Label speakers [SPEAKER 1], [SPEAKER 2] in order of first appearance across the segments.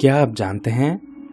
[SPEAKER 1] क्या आप जानते हैं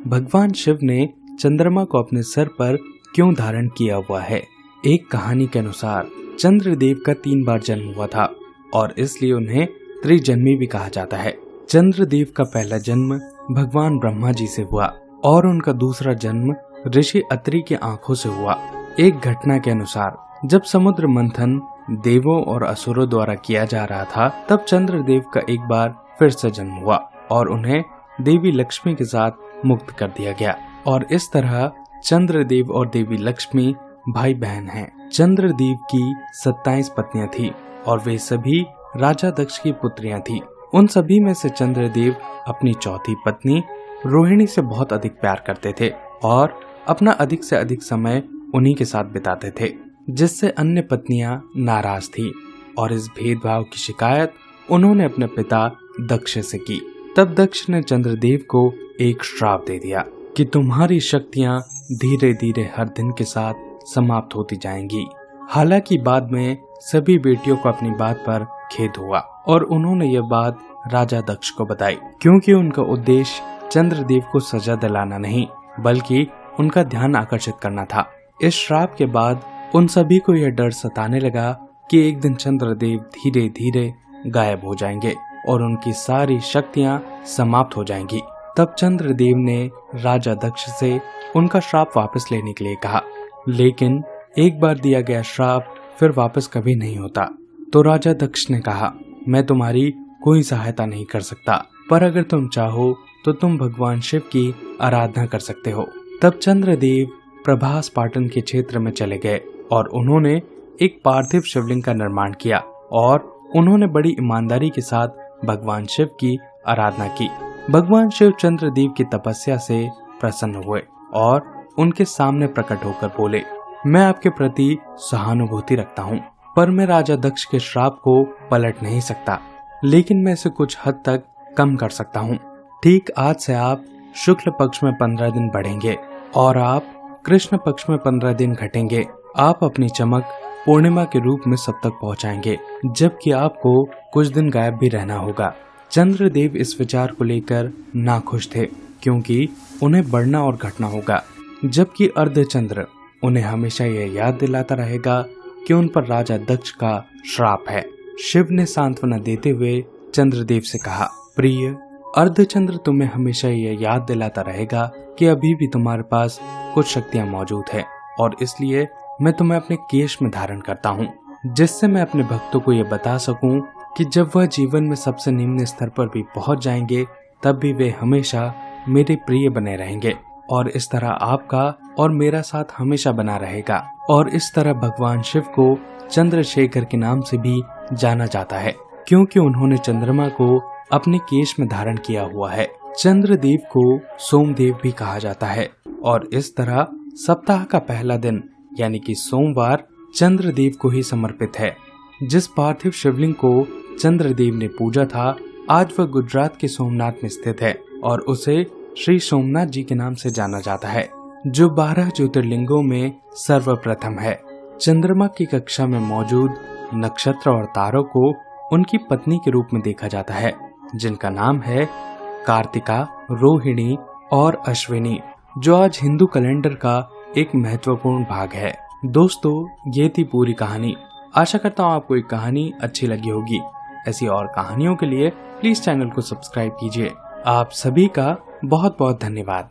[SPEAKER 1] भगवान शिव ने चंद्रमा को अपने सर पर क्यों धारण किया हुआ है? एक कहानी के अनुसार चंद्रदेव का 3 बार जन्म हुआ था और इसलिए उन्हें त्रिजन्मी भी कहा जाता है। चंद्रदेव का पहला जन्म भगवान ब्रह्मा जी से हुआ और उनका दूसरा जन्म ऋषि अत्रि की आंखों से हुआ। एक घटना के अनुसार जब समुद्र मंथन देवों और असुरों द्वारा किया जा रहा था, तब चंद्रदेव का एक बार फिर से जन्म हुआ और उन्हें देवी लक्ष्मी के साथ मुक्त कर दिया गया और इस तरह चंद्रदेव और देवी लक्ष्मी भाई बहन हैं। चंद्रदेव की 27 पत्नियां थी और वे सभी राजा दक्ष की पुत्रियां थी। उन सभी में से चंद्रदेव अपनी चौथी पत्नी रोहिणी से बहुत अधिक प्यार करते थे और अपना अधिक से अधिक समय उन्हीं के साथ बिताते थे, जिससे अन्य पत्नियां नाराज थी और इस भेदभाव की शिकायत उन्होंने अपने पिता दक्ष से की। तब दक्ष ने चंद्रदेव को एक श्राप दे दिया कि तुम्हारी शक्तियां धीरे धीरे हर दिन के साथ समाप्त होती जाएंगी। हालांकि बाद में सभी बेटियों को अपनी बात पर खेद हुआ और उन्होंने यह बात राजा दक्ष को बताई, क्योंकि उनका उद्देश्य चंद्रदेव को सजा दिलाना नहीं बल्कि उनका ध्यान आकर्षित करना था। इस श्राप के बाद उन सभी को यह डर सताने लगा कि एक दिन चंद्रदेव धीरे धीरे गायब हो जाएंगे और उनकी सारी शक्तियां समाप्त हो जाएंगी। तब चंद्रदेव ने राजा दक्ष से उनका श्राप वापस लेने के लिए कहा, लेकिन एक बार दिया गया श्राप फिर वापस कभी नहीं होता। तो राजा दक्ष ने कहा, मैं तुम्हारी कोई सहायता नहीं कर सकता, पर अगर तुम चाहो तो तुम भगवान शिव की आराधना कर सकते हो। तब चंद्रदेव प्रभास पाटन के क्षेत्र में चले गए और उन्होंने एक पार्थिव शिवलिंग का निर्माण किया और उन्होंने बड़ी ईमानदारी के साथ भगवान शिव की आराधना की। भगवान शिव चंद्रदेव की तपस्या से प्रसन्न हुए और उनके सामने प्रकट होकर बोले, मैं आपके प्रति सहानुभूति रखता हूँ, पर मैं राजा दक्ष के श्राप को पलट नहीं सकता, लेकिन मैं इसे कुछ हद तक कम कर सकता हूँ। ठीक आज से आप शुक्ल पक्ष में 15 दिन बढ़ेंगे और आप कृष्ण पक्ष में 15 दिन घटेंगे। आप अपनी चमक पूर्णिमा के रूप में सब तक पहुंचाएंगे, जबकि आपको कुछ दिन गायब भी रहना होगा। चंद्रदेव इस विचार को लेकर नाखुश थे, क्योंकि उन्हें बढ़ना और घटना होगा, जबकि अर्धचंद्र उन्हें हमेशा यह याद दिलाता रहेगा कि उन पर राजा दक्ष का श्राप है। शिव ने सांत्वना देते हुए चंद्रदेव से कहा, प्रिय अर्धचंद्र तुम्हें हमेशा यह याद दिलाता रहेगा कि अभी भी तुम्हारे पास कुछ शक्तियां मौजूद है और इसलिए मैं तुम्हें अपने केश में धारण करता हूँ, जिससे मैं अपने भक्तों को ये बता सकूं कि जब वह जीवन में सबसे निम्न स्तर पर भी पहुंच जाएंगे, तब भी वे हमेशा मेरे प्रिय बने रहेंगे और इस तरह आपका और मेरा साथ हमेशा बना रहेगा। और इस तरह भगवान शिव को चंद्रशेखर के नाम से भी जाना जाता है, क्योंकि उन्होंने चंद्रमा को अपने केश में धारण किया हुआ है। चंद्रदेव को सोमदेव भी कहा जाता है और इस तरह सप्ताह का पहला दिन यानी कि सोमवार चंद्रदेव को ही समर्पित है। जिस पार्थिव शिवलिंग को चंद्रदेव ने पूजा था, आज वह गुजरात के सोमनाथ में स्थित है और उसे श्री सोमनाथ जी के नाम से जाना जाता है, जो 12 ज्योतिर्लिंगों में सर्वप्रथम है। चंद्रमा की कक्षा में मौजूद नक्षत्र और तारों को उनकी पत्नी के रूप में देखा जाता है, जिनका नाम है कार्तिका, रोहिणी और अश्विनी, जो आज हिंदू कैलेंडर का एक महत्वपूर्ण भाग है। दोस्तों, ये थी पूरी कहानी। आशा करता हूँ आपको ये कहानी अच्छी लगी होगी। ऐसी और कहानियों के लिए प्लीज चैनल को सब्सक्राइब कीजिए। आप सभी का बहुत बहुत धन्यवाद।